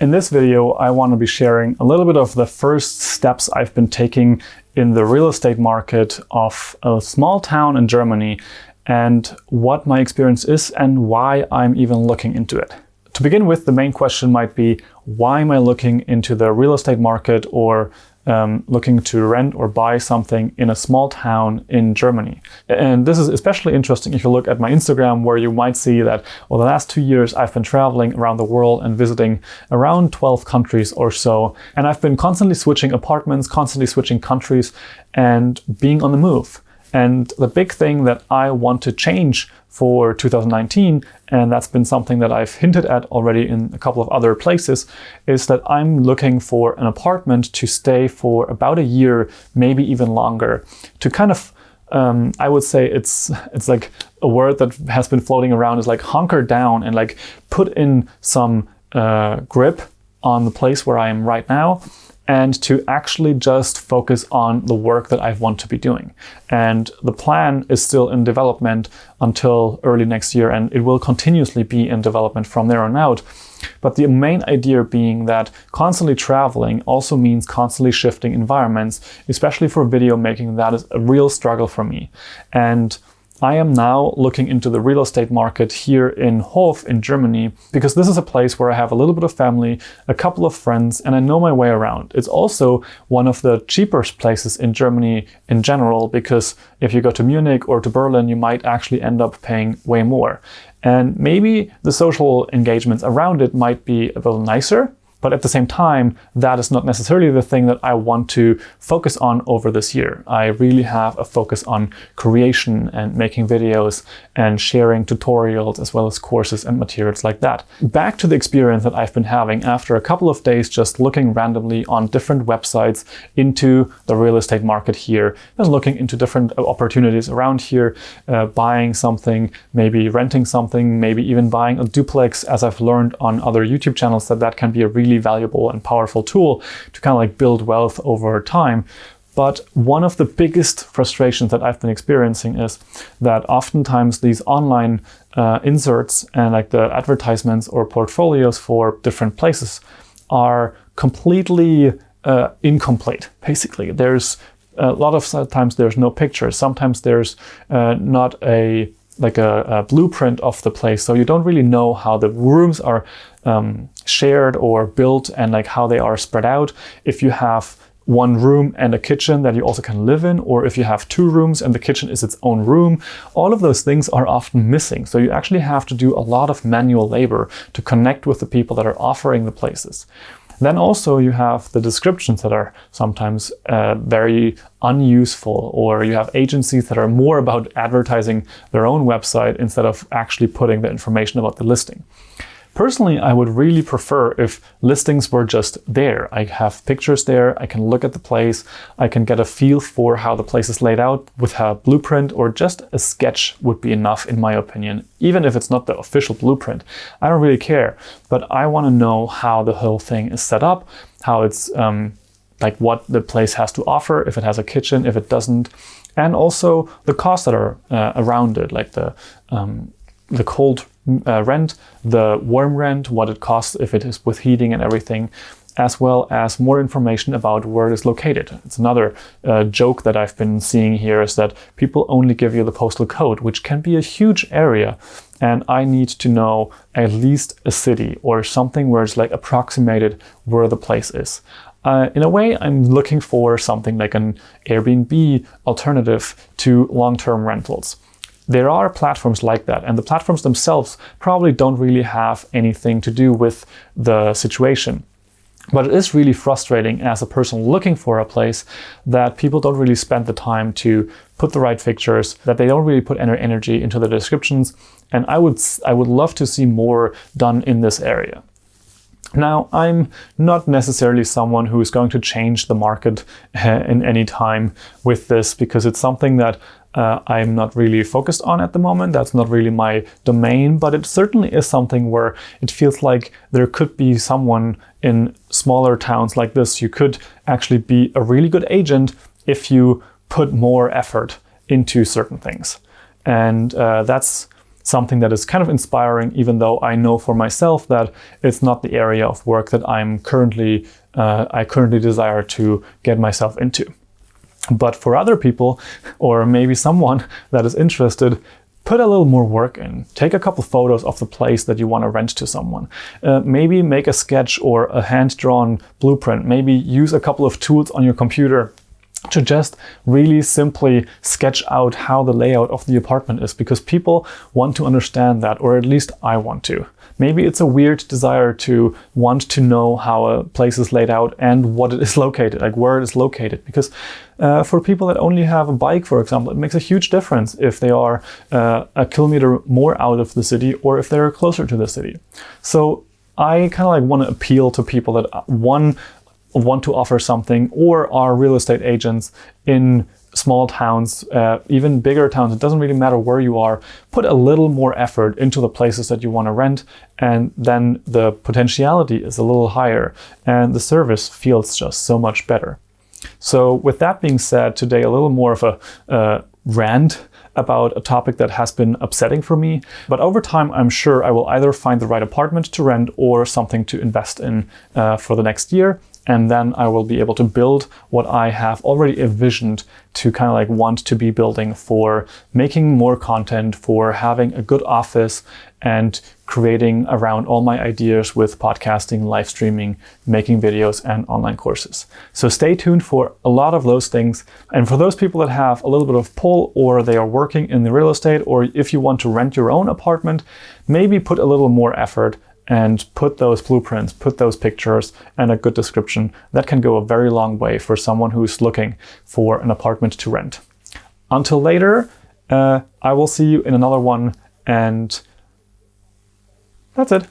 In this video, I want to be sharing a little bit of the first steps I've been taking in the real estate market of a small town in Germany and what my experience is and why I'm even looking into it. To begin with, the main question might be, why am I looking into the real estate market or looking to rent or buy something in a small town in Germany? And this is especially interesting if you look at my Instagram, where you might see that over the last 2 years I've been traveling around the world and visiting around 12 countries or so. And I've been constantly switching apartments, constantly switching countries and being on the move. And the big thing that I want to change for 2019, and that's been something that I've hinted at already in a couple of other places, is that I'm looking for an apartment to stay for about a year, maybe even longer, to kind of, I would say it's like a word that has been floating around, is like hunker down and like put in some grip on the place where I am right now, and to actually just focus on the work that I want to be doing. And the plan is still in development until early next year, and it will continuously be in development from there on out. But the main idea being that constantly traveling also means constantly shifting environments, especially for video making. That is a real struggle for me. And I am now looking into the real estate market here in Hof in Germany, because this is a place where I have a little bit of family, a couple of friends, and I know my way around. It's also one of the cheapest places in Germany in general, because if you go to Munich or to Berlin, you might actually end up paying way more. And maybe the social engagements around it might be a little nicer, but at the same time, that is not necessarily the thing that I want to focus on over this year. I really have a focus on creation and making videos and sharing tutorials as well as courses and materials like that. Back to the experience that I've been having after a couple of days just looking randomly on different websites into the real estate market here, and looking into different opportunities around here, buying something, maybe renting something, maybe even buying a duplex, as I've learned on other YouTube channels that can be a really valuable and powerful tool to kind of like build wealth over time. But one of the biggest frustrations that I've been experiencing is that oftentimes these online inserts and like the advertisements or portfolios for different places are completely incomplete. Basically, there's a lot of times there's no pictures. Sometimes there's not a blueprint of the place, so you don't really know how the rooms are shared or built and like how they are spread out. If you have one room and a kitchen that you also can live in, or if you have 2 rooms and the kitchen is its own room, all of those things are often missing. So you actually have to do a lot of manual labor to connect with the people that are offering the places. Then also you have the descriptions that are sometimes very unuseful, or you have agencies that are more about advertising their own website instead of actually putting the information about the listing. Personally, I would really prefer if listings were just there. I have pictures there, I can look at the place, I can get a feel for how the place is laid out with a blueprint, or just a sketch would be enough in my opinion. Even if it's not the official blueprint, I don't really care. But I want to know how the whole thing is set up, how it's like what the place has to offer, if it has a kitchen, if it doesn't, and also the costs that are around it, like the cold rent, the warm rent, what it costs if it is with heating and everything, as well as more information about where it is located. It's another joke that I've been seeing here, is that people only give you the postal code, which can be a huge area. And I need to know at least a city or something where it's like approximated where the place is. In a way, I'm looking for something like an Airbnb alternative to long-term rentals. There are platforms like that, and the platforms themselves probably don't really have anything to do with the situation. But it is really frustrating as a person looking for a place that people don't really spend the time to put the right pictures, that they don't really put any energy into the descriptions. And I would love to see more done in this area. Now, I'm not necessarily someone who is going to change the market in any time with this, because it's something that I'm not really focused on at the moment. That's not really my domain, but it certainly is something where it feels like there could be someone in smaller towns like this. You could actually be a really good agent if you put more effort into certain things. And that's something that is kind of inspiring, even though I know for myself that it's not the area of work that I currently desire to get myself into. But for other people, or maybe someone that is interested, put a little more work in. Take a couple photos of the place that you want to rent to someone. Maybe make a sketch or a hand-drawn blueprint. Maybe use a couple of tools on your computer to just really simply sketch out how the layout of the apartment is, because people want to understand that, or at least I want to. Maybe it's a weird desire to want to know how a place is laid out and what it is located, like where it is located. Because for people that only have a bike, for example, it makes a huge difference if they are a kilometer more out of the city or if they're closer to the city. So I kind of like want to appeal to people that want to offer something, or are real estate agents in small towns, even bigger towns. It doesn't really matter where you are. Put a little more effort into the places that you want to rent, and then the potentiality is a little higher and the service feels just so much better. So with that being said, today a little more of a rant about a topic that has been upsetting for me. But over time, I'm sure I will either find the right apartment to rent or something to invest in for the next year. And then I will be able to build what I have already envisioned to kind of like want to be building for making more content, for having a good office, and creating around all my ideas with podcasting, live streaming, making videos, and online courses. So stay tuned for a lot of those things. And for those people that have a little bit of pull, or they are working in the real estate, or if you want to rent your own apartment, maybe put a little more effort and put those blueprints, put those pictures, and a good description. That can go a very long way for someone who's looking for an apartment to rent. Until later, I will see you in another one, and that's it.